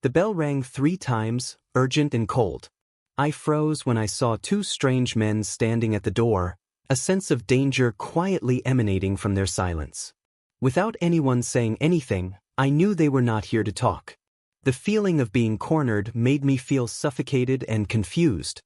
The bell rang 3 times, urgent and cold. I froze when I saw 2 strange men standing at the door, a sense of danger quietly emanating from their silence. Without anyone saying anything, I knew they were not here to talk. The feeling of being cornered made me feel suffocated and confused.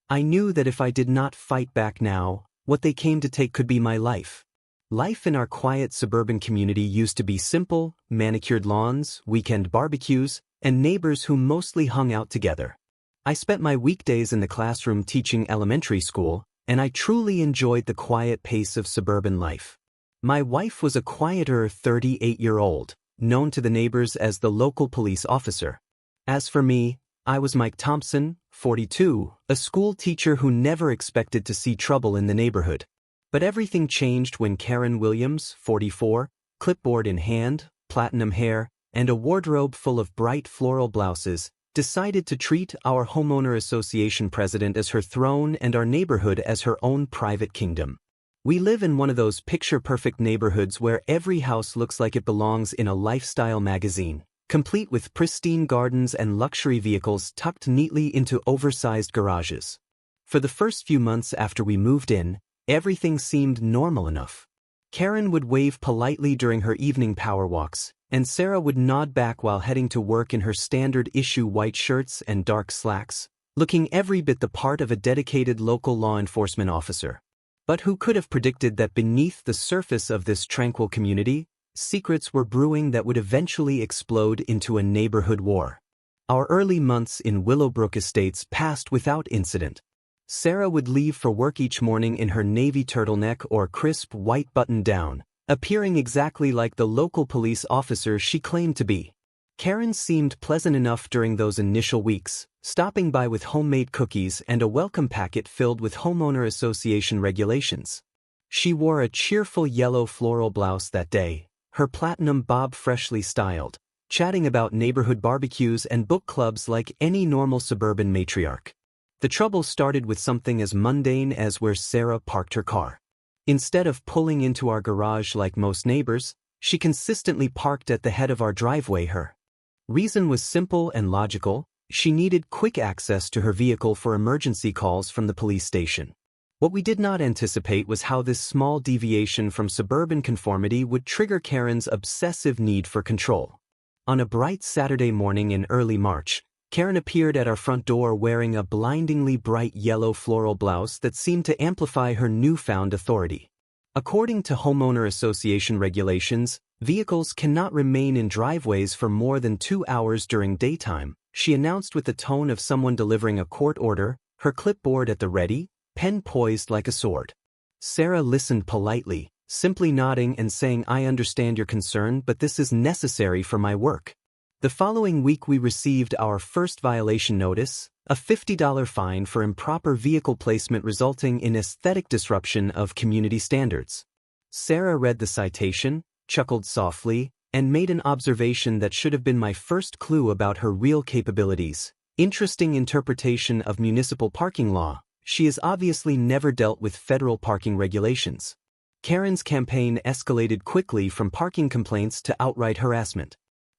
I knew that if I did not fight back now, what they came to take could be my life. Life in our quiet suburban community used to be simple: manicured lawns, weekend barbecues, and neighbors who mostly hung out together. I spent my weekdays in the classroom teaching elementary school, and I truly enjoyed the quiet pace of suburban life. My wife was a quieter 38-year-old, known to the neighbors as the local police officer. As for me, I was Mike Thompson, 42, a school teacher who never expected to see trouble in the neighborhood. But everything changed when Karen Williams, 44, clipboard in hand, platinum hair, and a wardrobe full of bright floral blouses, decided to treat our homeowner association president as her throne and our neighborhood as her own private kingdom. We live in one of those picture-perfect neighborhoods where every house looks like it belongs in a lifestyle magazine, complete with pristine gardens and luxury vehicles tucked neatly into oversized garages. For the first few months after we moved in, everything seemed normal enough. Karen would wave politely during her evening power walks, and Sarah would nod back while heading to work in her standard-issue white shirts and dark slacks, looking every bit the part of a dedicated local law enforcement officer. But who could have predicted that beneath the surface of this tranquil community, secrets were brewing that would eventually explode into a neighborhood war? Our early months in Willowbrook Estates passed without incident. Sarah would leave for work each morning in her navy turtleneck or crisp white button-down, appearing exactly like the local police officer she claimed to be. Karen seemed pleasant enough during those initial weeks, stopping by with homemade cookies and a welcome packet filled with homeowner association regulations. She wore a cheerful yellow floral blouse that day, her platinum bob freshly styled, chatting about neighborhood barbecues and book clubs like any normal suburban matriarch. The trouble started with something as mundane as where Sarah parked her car. Instead of pulling into our garage like most neighbors, she consistently parked at the head of our driveway. Her reason was simple and logical: she needed quick access to her vehicle for emergency calls from the police station. What we did not anticipate was how this small deviation from suburban conformity would trigger Karen's obsessive need for control. On a bright Saturday morning in early March, Karen appeared at our front door wearing a blindingly bright yellow floral blouse that seemed to amplify her newfound authority. According to homeowner association regulations, vehicles cannot remain in driveways for more than 2 hours during daytime, she announced with the tone of someone delivering a court order, her clipboard at the ready, pen poised like a sword. Sarah listened politely, simply nodding and saying, "I understand your concern, but this is necessary for my work." The following week we received our first violation notice, a $50 fine for improper vehicle placement resulting in aesthetic disruption of community standards. Sarah read the citation, chuckled softly, and made an observation that should have been my first clue about her real capabilities. Interesting interpretation of municipal parking law. She has obviously never dealt with federal parking regulations. Karen's campaign escalated quickly from parking complaints to outright harassment.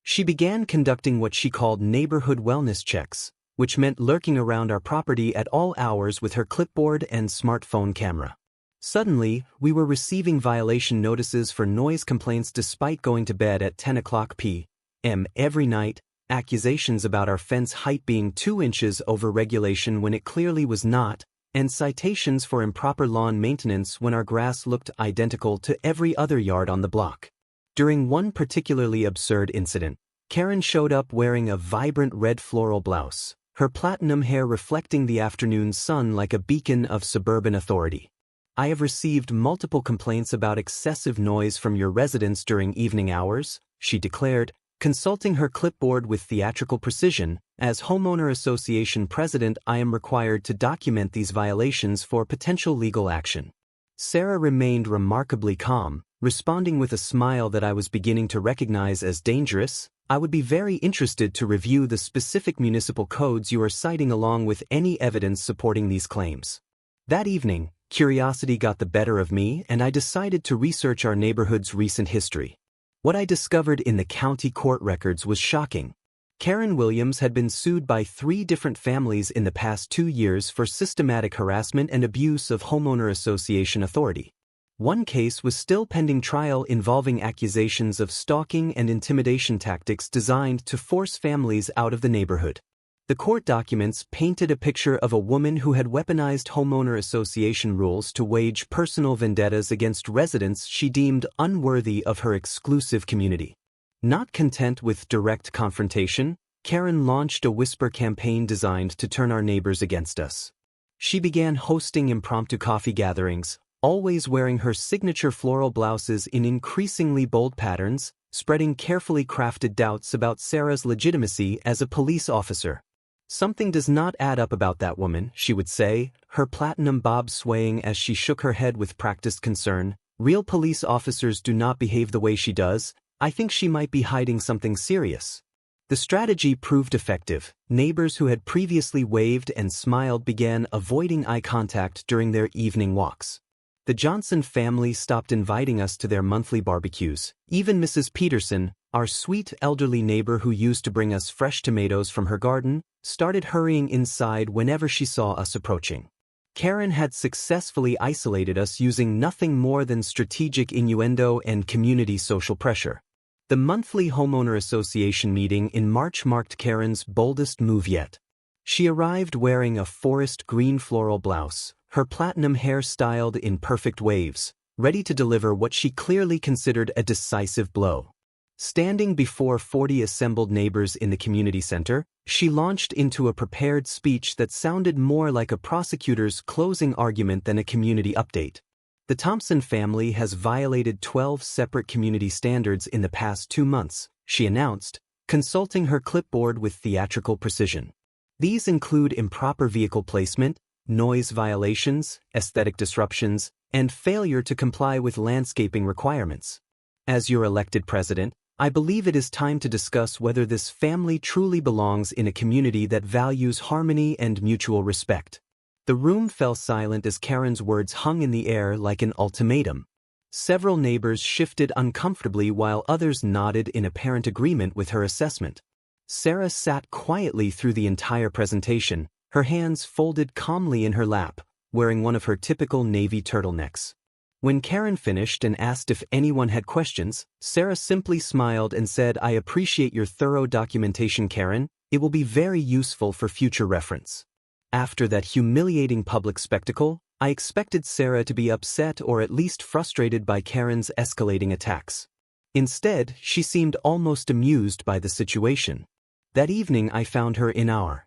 She began conducting what she called neighborhood wellness checks, which meant lurking around our property at all hours with her clipboard and smartphone camera. Suddenly, we were receiving violation notices for noise complaints despite going to bed at 10 o'clock p.m. every night, accusations about our fence height being 2 inches over regulation when it clearly was not, and citations for improper lawn maintenance when our grass looked identical to every other yard on the block. During one particularly absurd incident, Karen showed up wearing a vibrant red floral blouse, her platinum hair reflecting the afternoon sun like a beacon of suburban authority. "I have received multiple complaints about excessive noise from your residents during evening hours," she declared, consulting her clipboard with theatrical precision. "As homeowner association president, I am required to document these violations for potential legal action." Sarah remained remarkably calm, responding with a smile that I was beginning to recognize as dangerous. "I would be very interested to review the specific municipal codes you are citing along with any evidence supporting these claims." That evening, curiosity got the better of me and I decided to research our neighborhood's recent history. What I discovered in the county court records was shocking. Karen Williams had been sued by 3 different families in the past 2 years for systematic harassment and abuse of homeowner association authority. One case was still pending trial involving accusations of stalking and intimidation tactics designed to force families out of the neighborhood. The court documents painted a picture of a woman who had weaponized homeowner association rules to wage personal vendettas against residents she deemed unworthy of her exclusive community. Not content with direct confrontation, Karen launched a whisper campaign designed to turn our neighbors against us. She began hosting impromptu coffee gatherings, always wearing her signature floral blouses in increasingly bold patterns, spreading carefully crafted doubts about Sarah's legitimacy as a police officer. "Something does not add up about that woman," she would say, her platinum bob swaying as she shook her head with practiced concern. "Real police officers do not behave the way she does. I think she might be hiding something serious." The strategy proved effective. Neighbors who had previously waved and smiled began avoiding eye contact during their evening walks. The Johnson family stopped inviting us to their monthly barbecues. Even Mrs. Peterson, our sweet elderly neighbor who used to bring us fresh tomatoes from her garden, started hurrying inside whenever she saw us approaching. Karen had successfully isolated us using nothing more than strategic innuendo and community social pressure. The monthly homeowner association meeting in March marked Karen's boldest move yet. She arrived wearing a forest green floral blouse, her platinum hair styled in perfect waves, ready to deliver what she clearly considered a decisive blow. Standing before 40 assembled neighbors in the community center, she launched into a prepared speech that sounded more like a prosecutor's closing argument than a community update. "The Thompson family has violated 12 separate community standards in the past 2 months, she announced, consulting her clipboard with theatrical precision. These include improper vehicle placement, noise violations, aesthetic disruptions, and failure to comply with landscaping requirements. As your elected president, I believe it is time to discuss whether this family truly belongs in a community that values harmony and mutual respect." The room fell silent as Karen's words hung in the air like an ultimatum. Several neighbors shifted uncomfortably while others nodded in apparent agreement with her assessment. Sarah sat quietly through the entire presentation, her hands folded calmly in her lap, wearing one of her typical navy turtlenecks. When Karen finished and asked if anyone had questions, Sarah simply smiled and said, "I appreciate your thorough documentation, Karen. It will be very useful for future reference." After that humiliating public spectacle, I expected Sarah to be upset or at least frustrated by Karen's escalating attacks. Instead, she seemed almost amused by the situation. That evening I found her in our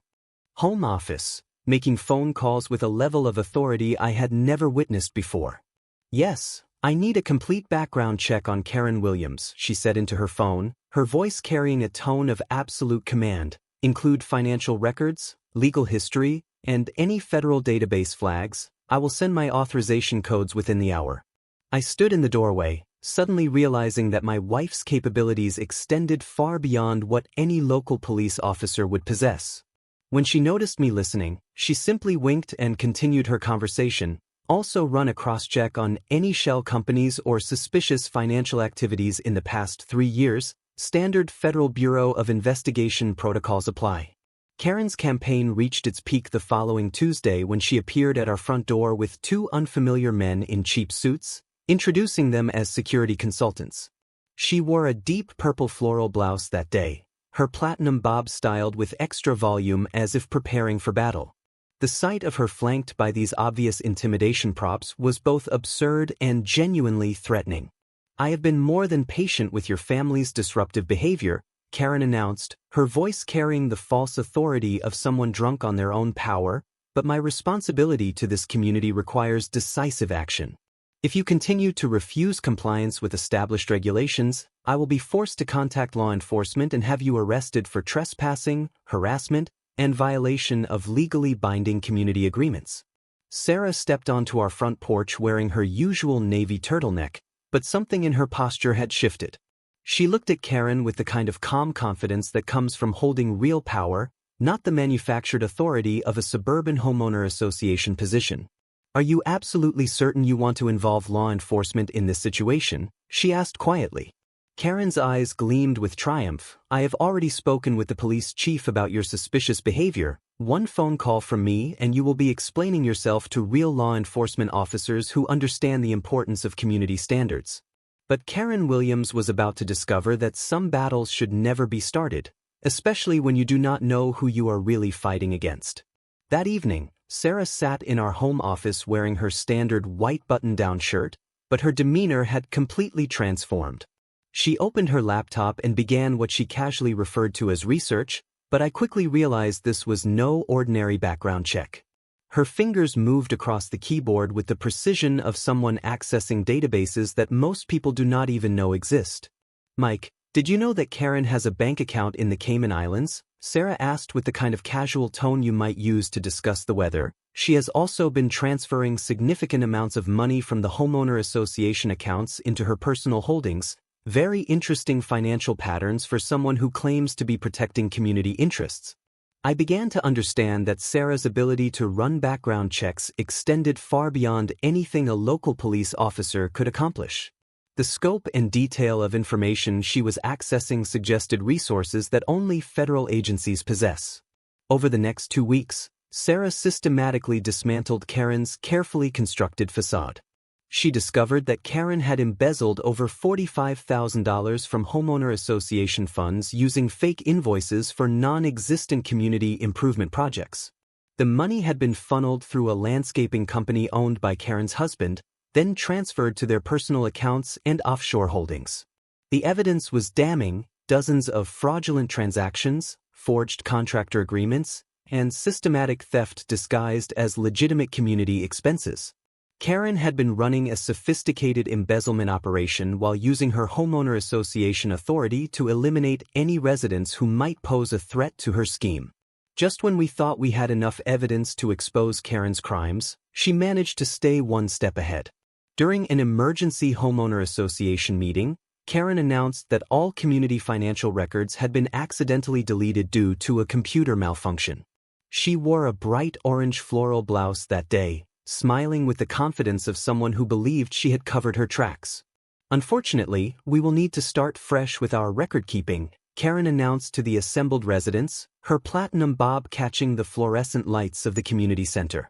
home office, making phone calls with a level of authority I had never witnessed before. "Yes, I need a complete background check on Karen Williams," she said into her phone, her voice carrying a tone of absolute command. "Include financial records, legal history, and any federal database flags. I will send my authorization codes within the hour." I stood in the doorway, suddenly realizing that my wife's capabilities extended far beyond what any local police officer would possess. When she noticed me listening, she simply winked and continued her conversation. "Also run a cross-check on any shell companies or suspicious financial activities in the past 3 years. Standard Federal Bureau of Investigation protocols apply." Karen's campaign reached its peak the following Tuesday when she appeared at our front door with 2 unfamiliar men in cheap suits, introducing them as security consultants. She wore a deep purple floral blouse that day, her platinum bob styled with extra volume as if preparing for battle. The sight of her flanked by these obvious intimidation props was both absurd and genuinely threatening. "I have been more than patient with your family's disruptive behavior," Karen announced, her voice carrying the false authority of someone drunk on their own power, "but my responsibility to this community requires decisive action. If you continue to refuse compliance with established regulations, I will be forced to contact law enforcement and have you arrested for trespassing, harassment, and violation of legally binding community agreements." Sarah stepped onto our front porch wearing her usual navy turtleneck, but something in her posture had shifted. She looked at Karen with the kind of calm confidence that comes from holding real power, not the manufactured authority of a suburban homeowner association position. "Are you absolutely certain you want to involve law enforcement in this situation?" she asked quietly. Karen's eyes gleamed with triumph. "I have already spoken with the police chief about your suspicious behavior. One phone call from me and you will be explaining yourself to real law enforcement officers who understand the importance of community standards." But Karen Williams was about to discover that some battles should never be started, especially when you do not know who you are really fighting against. That evening, Sarah sat in our home office wearing her standard white button-down shirt, but her demeanor had completely transformed. She opened her laptop and began what she casually referred to as research, but I quickly realized this was no ordinary background check. Her fingers moved across the keyboard with the precision of someone accessing databases that most people do not even know exist. "Mike, did you know that Karen has a bank account in the Cayman Islands?" Sarah asked with the kind of casual tone you might use to discuss the weather. "She has also been transferring significant amounts of money from the homeowner association accounts into her personal holdings. Very interesting financial patterns for someone who claims to be protecting community interests." I began to understand that Sarah's ability to run background checks extended far beyond anything a local police officer could accomplish. The scope and detail of information she was accessing suggested resources that only federal agencies possess. Over the next 2 weeks, Sarah systematically dismantled Karen's carefully constructed facade. She discovered that Karen had embezzled over $45,000 from homeowner association funds using fake invoices for non-existent community improvement projects. The money had been funneled through a landscaping company owned by Karen's husband, then transferred to their personal accounts and offshore holdings. The evidence was damning: dozens of fraudulent transactions, forged contractor agreements, and systematic theft disguised as legitimate community expenses. Karen had been running a sophisticated embezzlement operation while using her homeowner association authority to eliminate any residents who might pose a threat to her scheme. Just when we thought we had enough evidence to expose Karen's crimes, she managed to stay one step ahead. During an emergency homeowner association meeting, Karen announced that all community financial records had been accidentally deleted due to a computer malfunction. She wore a bright orange floral blouse that day, smiling with the confidence of someone who believed she had covered her tracks. "Unfortunately, we will need to start fresh with our record keeping," Karen announced to the assembled residents, her platinum bob catching the fluorescent lights of the community center.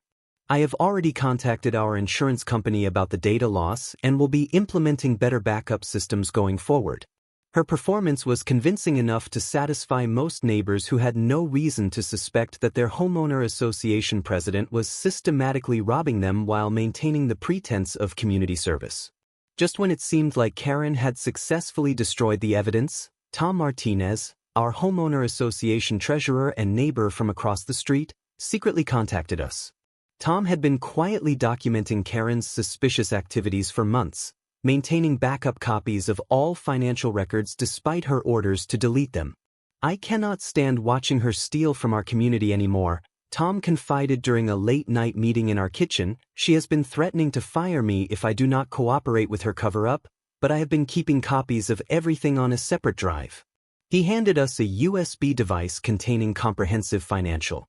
"I have already contacted our insurance company about the data loss and will be implementing better backup systems going forward." Her performance was convincing enough to satisfy most neighbors who had no reason to suspect that their homeowner association president was systematically robbing them while maintaining the pretense of community service. Just when it seemed like Karen had successfully destroyed the evidence, Tom Martinez, our homeowner association treasurer and neighbor from across the street, secretly contacted us. Tom had been quietly documenting Karen's suspicious activities for months, maintaining backup copies of all financial records despite her orders to delete them. "I cannot stand watching her steal from our community anymore," Tom confided during a late-night meeting in our kitchen. "She has been threatening to fire me if I do not cooperate with her cover-up, but I have been keeping copies of everything on a separate drive." He handed us a USB device containing comprehensive financial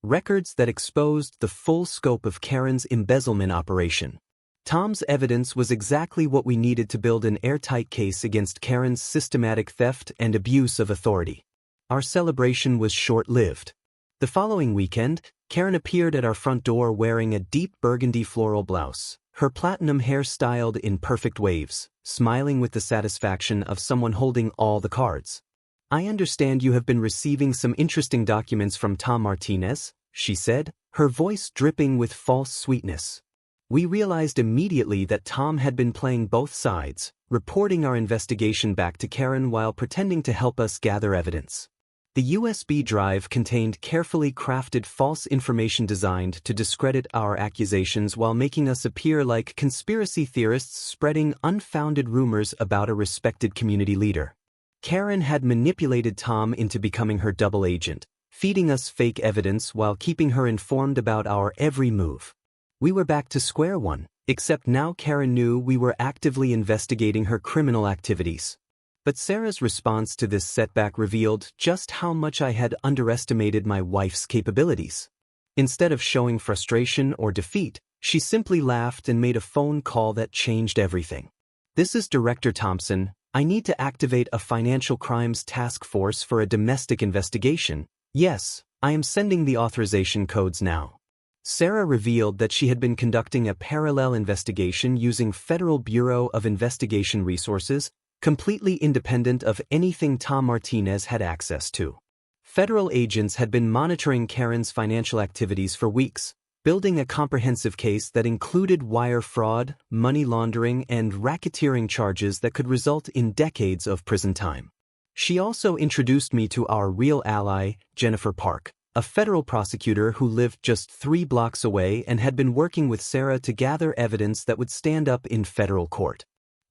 records that exposed the full scope of Karen's embezzlement operation. Tom's evidence was exactly what we needed to build an airtight case against Karen's systematic theft and abuse of authority. Our celebration was short-lived. The following weekend, Karen appeared at our front door wearing a deep burgundy floral blouse, her platinum hair styled in perfect waves, smiling with the satisfaction of someone holding all the cards. "I understand you have been receiving some interesting documents from Tom Martinez," she said, her voice dripping with false sweetness. We realized immediately that Tom had been playing both sides, reporting our investigation back to Karen while pretending to help us gather evidence. The USB drive contained carefully crafted false information designed to discredit our accusations while making us appear like conspiracy theorists spreading unfounded rumors about a respected community leader. Karen had manipulated Tom into becoming her double agent, feeding us fake evidence while keeping her informed about our every move. We were back to square one, except now Karen knew we were actively investigating her criminal activities. But Sarah's response to this setback revealed just how much I had underestimated my wife's capabilities. Instead of showing frustration or defeat, she simply laughed and made a phone call that changed everything. "This is Director Thompson. I need to activate a financial crimes task force for a domestic investigation. Yes, I am sending the authorization codes now. Sarah revealed that she had been conducting a parallel investigation using Federal Bureau of Investigation resources, completely independent of anything Tom Martinez had access to. Federal agents had been monitoring Karen's financial activities for weeks, building a comprehensive case that included wire fraud, money laundering, and racketeering charges that could result in decades of prison time. She also introduced me to our real ally, Jennifer Park, a federal prosecutor who lived just 3 blocks away and had been working with Sarah to gather evidence that would stand up in federal court.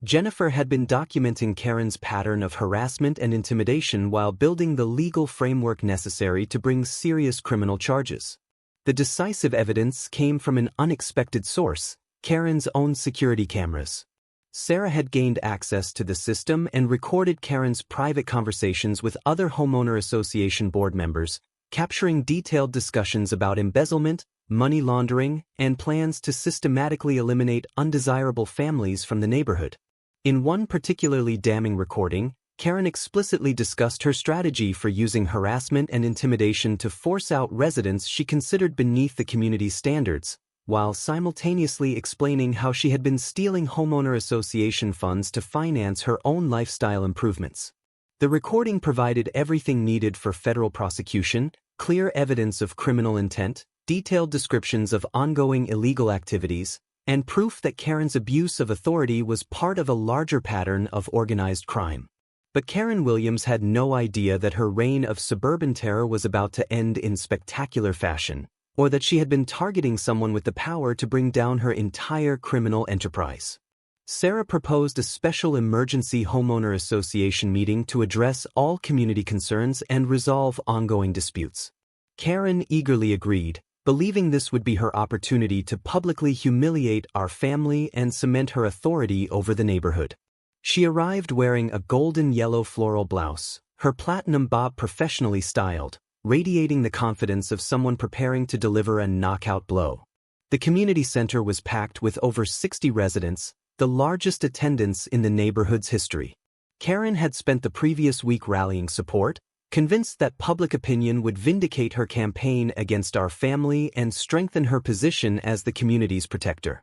Jennifer had been documenting Karen's pattern of harassment and intimidation while building the legal framework necessary to bring serious criminal charges. The decisive evidence came from an unexpected source, Karen's own security cameras. Sarah had gained access to the system and recorded Karen's private conversations with other homeowner association board members, capturing detailed discussions about embezzlement, money laundering, and plans to systematically eliminate undesirable families from the neighborhood. In one particularly damning recording, Karen explicitly discussed her strategy for using harassment and intimidation to force out residents she considered beneath the community's standards, while simultaneously explaining how she had been stealing homeowner association funds to finance her own lifestyle improvements. The recording provided everything needed for federal prosecution, clear evidence of criminal intent, detailed descriptions of ongoing illegal activities, and proof that Karen's abuse of authority was part of a larger pattern of organized crime. But Karen Williams had no idea that her reign of suburban terror was about to end in spectacular fashion, or that she had been targeting someone with the power to bring down her entire criminal enterprise. Sarah proposed a special emergency homeowner association meeting to address all community concerns and resolve ongoing disputes. Karen eagerly agreed, believing this would be her opportunity to publicly humiliate our family and cement her authority over the neighborhood. She arrived wearing a golden yellow floral blouse, her platinum bob professionally styled, radiating the confidence of someone preparing to deliver a knockout blow. The community center was packed with over 60 residents, the largest attendance in the neighborhood's history. Karen had spent the previous week rallying support, convinced that public opinion would vindicate her campaign against our family and strengthen her position as the community's protector.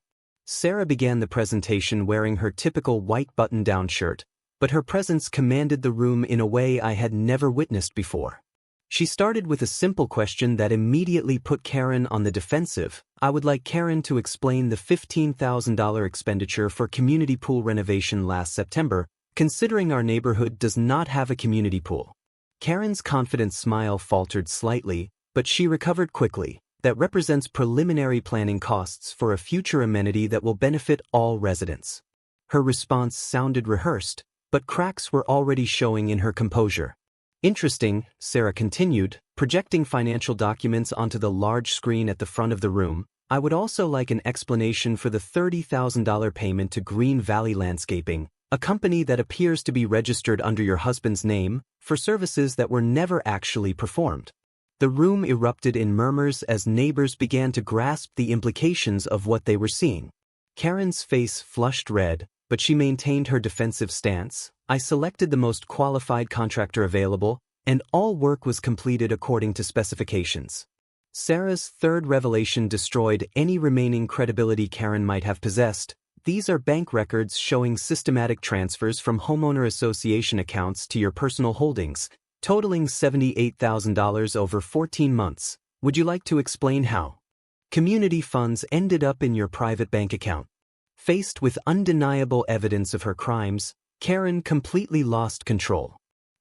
Sarah began the presentation wearing her typical white button-down shirt, but her presence commanded the room in a way I had never witnessed before. She started with a simple question that immediately put Karen on the defensive. I would like Karen to explain the $15,000 expenditure for community pool renovation last September, considering our neighborhood does not have a community pool. Karen's confident smile faltered slightly, but she recovered quickly. That represents preliminary planning costs for a future amenity that will benefit all residents. Her response sounded rehearsed, but cracks were already showing in her composure. Interesting, Sarah continued, projecting financial documents onto the large screen at the front of the room. I would also like an explanation for the $30,000 payment to Green Valley Landscaping, a company that appears to be registered under your husband's name, for services that were never actually performed. The room erupted in murmurs as neighbors began to grasp the implications of what they were seeing. Karen's face flushed red, but she maintained her defensive stance. I selected the most qualified contractor available, and all work was completed according to specifications. Sarah's third revelation destroyed any remaining credibility Karen might have possessed. These are bank records showing systematic transfers from homeowner association accounts to your personal holdings, totaling $78,000 over 14 months. Would you like to explain how? Community funds ended up in your private bank account. Faced with undeniable evidence of her crimes, Karen completely lost control.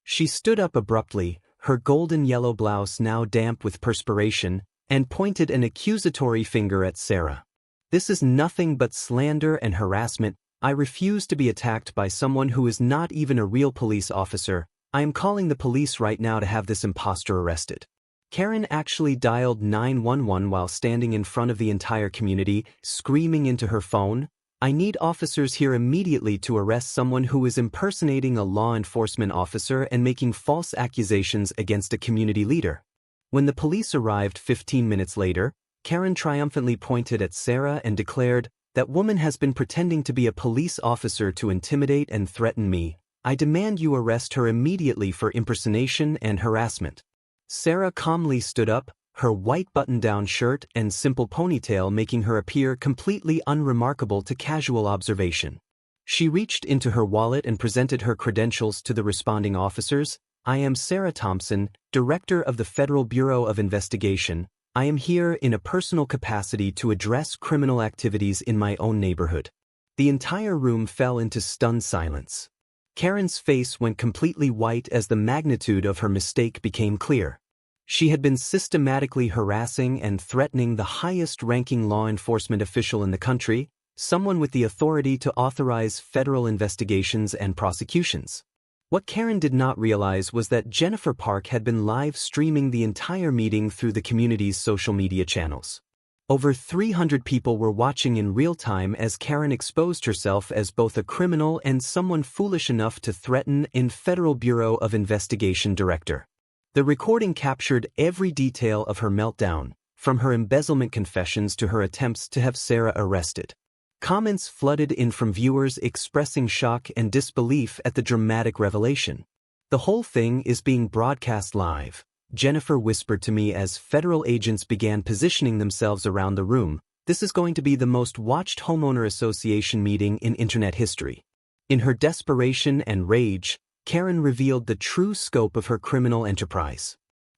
She stood up abruptly, her golden yellow blouse now damp with perspiration, and pointed an accusatory finger at Sarah. This is nothing but slander and harassment. I refuse to be attacked by someone who is not even a real police officer. I am calling the police right now to have this imposter arrested. Karen actually dialed 911 while standing in front of the entire community, screaming into her phone, I need officers here immediately to arrest someone who is impersonating a law enforcement officer and making false accusations against a community leader. When the police arrived 15 minutes later, Karen triumphantly pointed at Sarah and declared, "That woman has been pretending to be a police officer to intimidate and threaten me. I demand you arrest her immediately for impersonation and harassment." Sarah calmly stood up, her white button-down shirt and simple ponytail making her appear completely unremarkable to casual observation. She reached into her wallet and presented her credentials to the responding officers. "I am Sarah Thompson, Director of the Federal Bureau of Investigation. I am here in a personal capacity to address criminal activities in my own neighborhood." The entire room fell into stunned silence. Karen's face went completely white as the magnitude of her mistake became clear. She had been systematically harassing and threatening the highest-ranking law enforcement official in the country, someone with the authority to authorize federal investigations and prosecutions. What Karen did not realize was that Jennifer Park had been live streaming the entire meeting through the community's social media channels. Over 300 people were watching in real time as Karen exposed herself as both a criminal and someone foolish enough to threaten a Federal Bureau of Investigation director. The recording captured every detail of her meltdown, from her embezzlement confessions to her attempts to have Sarah arrested. Comments flooded in from viewers expressing shock and disbelief at the dramatic revelation. "The whole thing is being broadcast live," Jennifer whispered to me as federal agents began positioning themselves around the room. "This is going to be the most watched homeowner association meeting in internet history." In her desperation and rage, Karen revealed the true scope of her criminal enterprise.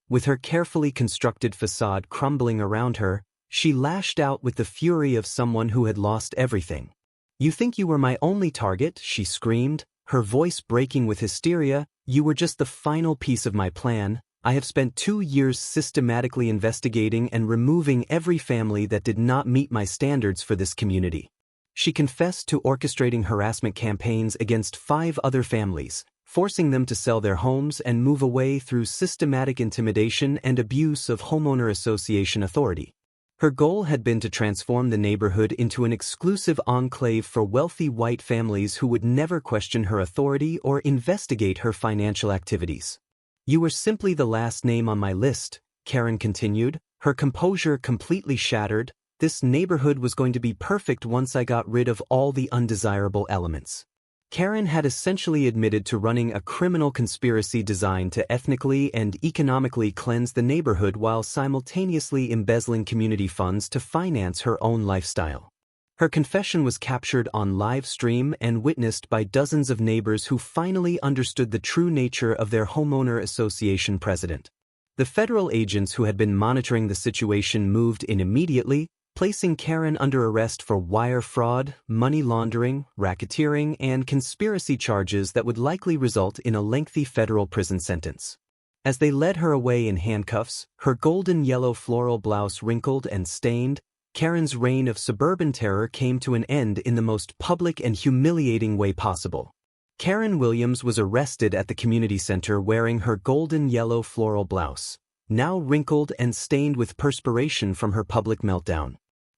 With her carefully constructed facade crumbling around her, she lashed out with the fury of someone who had lost everything. "You think you were my only target?" she screamed, her voice breaking with hysteria. "You were just the final piece of my plan. I have spent 2 years systematically investigating and removing every family that did not meet my standards for this community." She confessed to orchestrating harassment campaigns against 5 other families, forcing them to sell their homes and move away through systematic intimidation and abuse of homeowner association authority. Her goal had been to transform the neighborhood into an exclusive enclave for wealthy white families who would never question her authority or investigate her financial activities. "You were simply the last name on my list," Karen continued, her composure completely shattered. "This neighborhood was going to be perfect once I got rid of all the undesirable elements." Karen had essentially admitted to running a criminal conspiracy designed to ethnically and economically cleanse the neighborhood while simultaneously embezzling community funds to finance her own lifestyle. Her confession was captured on live stream and witnessed by dozens of neighbors who finally understood the true nature of their homeowner association president. The federal agents who had been monitoring the situation moved in immediately, placing Karen under arrest for wire fraud, money laundering, racketeering, and conspiracy charges that would likely result in a lengthy federal prison sentence. As they led her away in handcuffs, her golden yellow floral blouse wrinkled and stained, Karen's reign of suburban terror came to an end in the most public and humiliating way possible. Karen Williams was arrested at the community center wearing her golden yellow floral blouse, now wrinkled and stained with perspiration from her public meltdown.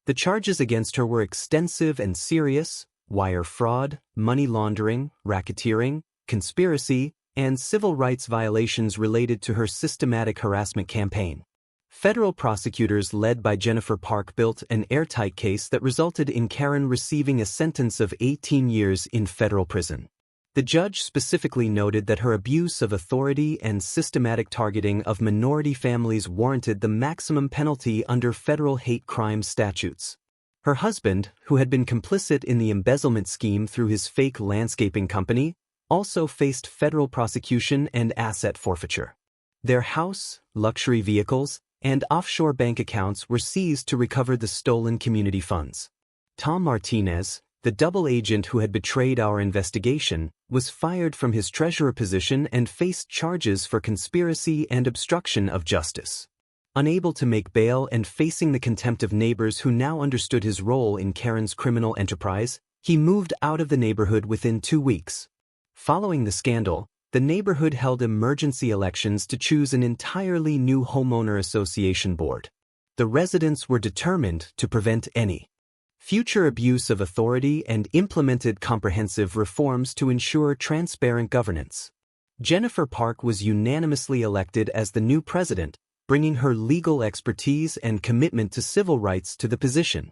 The charges against her were extensive and serious: wire fraud, money laundering, racketeering, conspiracy, and civil rights violations related to her systematic harassment campaign. Federal prosecutors led by Jennifer Park built an airtight case that resulted in Karen receiving a sentence of 18 years in federal prison. The judge specifically noted that her abuse of authority and systematic targeting of minority families warranted the maximum penalty under federal hate crime statutes. Her husband, who had been complicit in the embezzlement scheme through his fake landscaping company, also faced federal prosecution and asset forfeiture. Their house, luxury vehicles, and offshore bank accounts were seized to recover the stolen community funds. Tom Martinez, the double agent who had betrayed our investigation, was fired from his treasurer position and faced charges for conspiracy and obstruction of justice. Unable to make bail and facing the contempt of neighbors who now understood his role in Karen's criminal enterprise, he moved out of the neighborhood within 2 weeks. Following the scandal, the neighborhood held emergency elections to choose an entirely new homeowner association board. The residents were determined to prevent any future abuse of authority and implemented comprehensive reforms to ensure transparent governance. Jennifer Park was unanimously elected as the new president, bringing her legal expertise and commitment to civil rights to the position.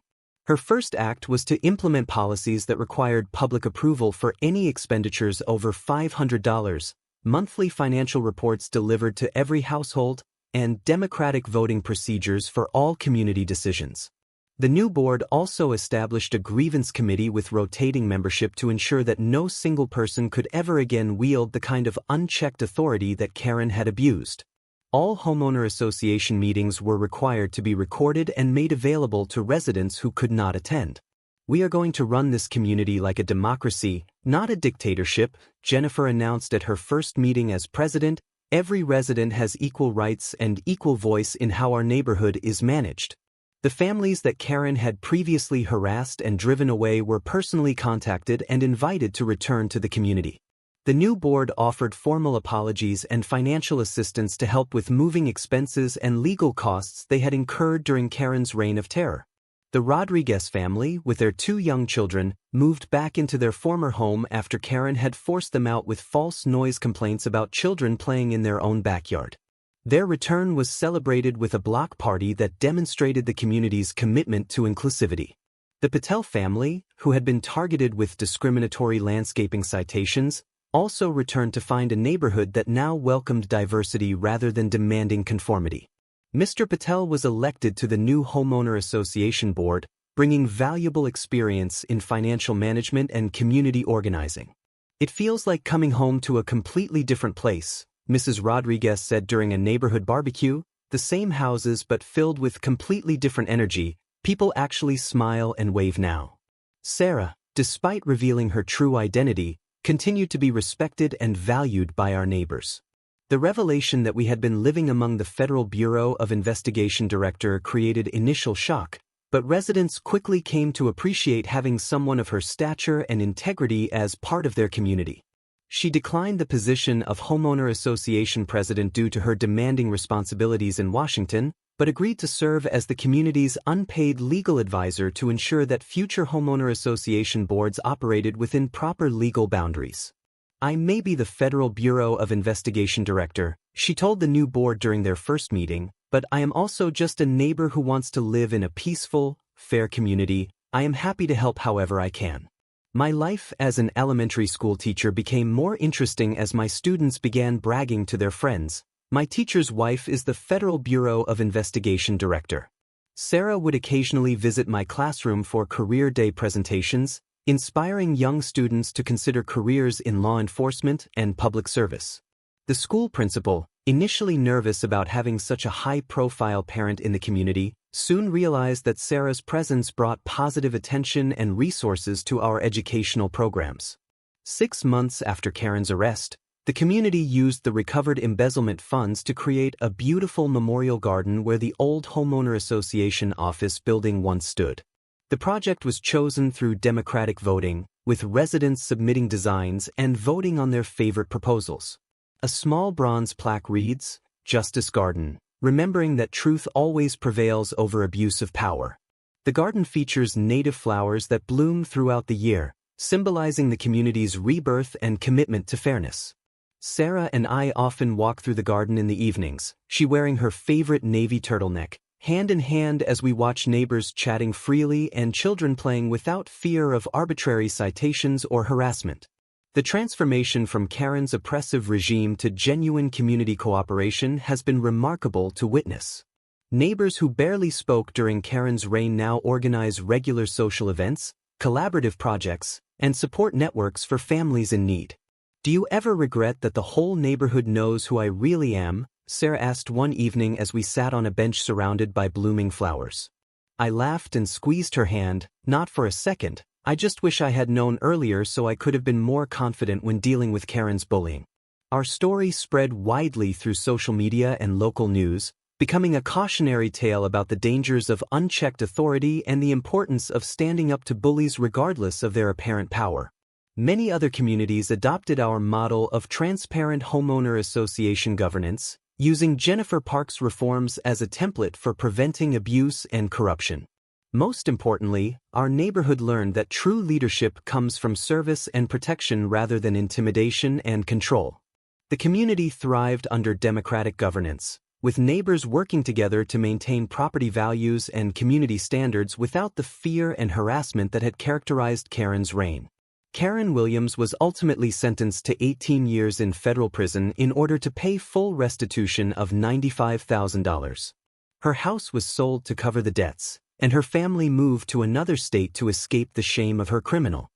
Her first act was to implement policies that required public approval for any expenditures over $500, monthly financial reports delivered to every household, and democratic voting procedures for all community decisions. The new board also established a grievance committee with rotating membership to ensure that no single person could ever again wield the kind of unchecked authority that Karen had abused. All homeowner association meetings were required to be recorded and made available to residents who could not attend. "We are going to run this community like a democracy, not a dictatorship," Jennifer announced at her first meeting as president. "Every resident has equal rights and equal voice in how our neighborhood is managed." The families that Karen had previously harassed and driven away were personally contacted and invited to return to the community. The new board offered formal apologies and financial assistance to help with moving expenses and legal costs they had incurred during Karen's reign of terror. The Rodriguez family, with their 2 young children, moved back into their former home after Karen had forced them out with false noise complaints about children playing in their own backyard. Their return was celebrated with a block party that demonstrated the community's commitment to inclusivity. The Patel family, who had been targeted with discriminatory landscaping citations, also returned to find a neighborhood that now welcomed diversity rather than demanding conformity. Mr. Patel was elected to the new homeowner association board, bringing valuable experience in financial management and community organizing. "It feels like coming home to a completely different place," Mrs. Rodriguez said during a neighborhood barbecue. "The same houses but filled with completely different energy. People actually smile and wave now." Sarah, despite revealing her true identity, continued to be respected and valued by our neighbors. The revelation that we had been living among the Federal Bureau of Investigation director created initial shock, but residents quickly came to appreciate having someone of her stature and integrity as part of their community. She declined the position of homeowner association president due to her demanding responsibilities in Washington, but agreed to serve as the community's unpaid legal advisor to ensure that future homeowner association boards operated within proper legal boundaries. "I may be the Federal Bureau of Investigation director," she told the new board during their first meeting, "but I am also just a neighbor who wants to live in a peaceful, fair community. I am happy to help however I can." My life as an elementary school teacher became more interesting as my students began bragging to their friends. "My teacher's wife is the Federal Bureau of Investigation director." Sarah would occasionally visit my classroom for career day presentations, inspiring young students to consider careers in law enforcement and public service. The school principal, initially nervous about having such a high-profile parent in the community, soon realized that Sarah's presence brought positive attention and resources to our educational programs. 6 months after Karen's arrest, the community used the recovered embezzlement funds to create a beautiful memorial garden where the old homeowner association office building once stood. The project was chosen through democratic voting, with residents submitting designs and voting on their favorite proposals. A small bronze plaque reads, "Justice Garden, remembering that truth always prevails over abuse of power." The garden features native flowers that bloom throughout the year, symbolizing the community's rebirth and commitment to fairness. Sarah and I often walk through the garden in the evenings, she wearing her favorite navy turtleneck, hand in hand as we watch neighbors chatting freely and children playing without fear of arbitrary citations or harassment. The transformation from Karen's oppressive regime to genuine community cooperation has been remarkable to witness. Neighbors who barely spoke during Karen's reign now organize regular social events, collaborative projects, and support networks for families in need. "Do you ever regret that the whole neighborhood knows who I really am?" Sarah asked one evening as we sat on a bench surrounded by blooming flowers. I laughed and squeezed her hand. "Not for a second. I just wish I had known earlier so I could have been more confident when dealing with Karen's bullying." Our story spread widely through social media and local news, becoming a cautionary tale about the dangers of unchecked authority and the importance of standing up to bullies regardless of their apparent power. Many other communities adopted our model of transparent homeowner association governance, using Jennifer Park's reforms as a template for preventing abuse and corruption. Most importantly, our neighborhood learned that true leadership comes from service and protection rather than intimidation and control. The community thrived under democratic governance, with neighbors working together to maintain property values and community standards without the fear and harassment that had characterized Karen's reign. Karen Williams was ultimately sentenced to 18 years in federal prison in order to pay full restitution of $95,000. Her house was sold to cover the debts, and her family moved to another state to escape the shame of her criminal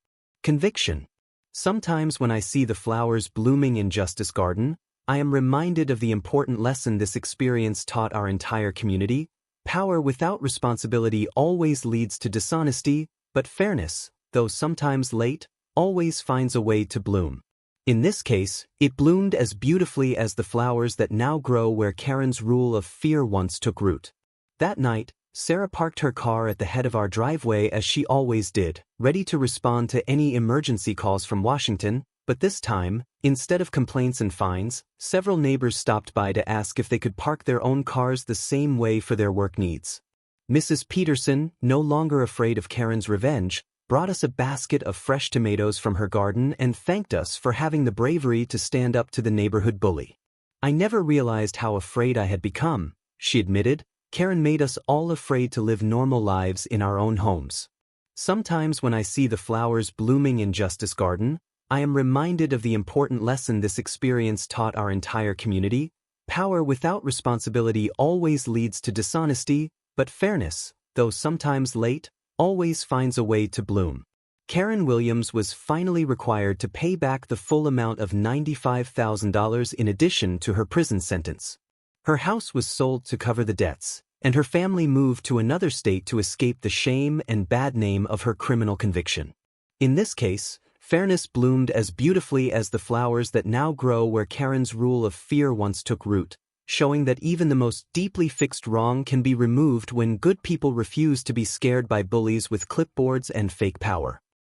conviction. Sometimes when I see the flowers blooming in Justice Garden, I am reminded of the important lesson this experience taught our entire community. Power without responsibility always leads to dishonesty, but fairness, though sometimes late, always finds a way to bloom. In this case, it bloomed as beautifully as the flowers that now grow where Karen's rule of fear once took root. That night, Sarah parked her car at the head of our driveway as she always did, ready to respond to any emergency calls from Washington, but this time, instead of complaints and fines, several neighbors stopped by to ask if they could park their own cars the same way for their work needs. Mrs. Peterson, no longer afraid of Karen's revenge, brought us a basket of fresh tomatoes from her garden and thanked us for having the bravery to stand up to the neighborhood bully. "I never realized how afraid I had become," she admitted. "Karen made us all afraid to live normal lives in our own homes." Sometimes when I see the flowers blooming in Justice Garden, I am reminded of the important lesson this experience taught our entire community. Power without responsibility always leads to dishonesty, but fairness, though sometimes late, always finds a way to bloom. Karen Williams was finally required to pay back the full amount of $95,000 in addition to her prison sentence. Her house was sold to cover the debts, and her family moved to another state to escape the shame and bad name of her criminal conviction. In this case, fairness bloomed as beautifully as the flowers that now grow where Karen's rule of fear once took root, showing that even the most deeply fixed wrong can be removed when good people refuse to be scared by bullies with clipboards and fake power.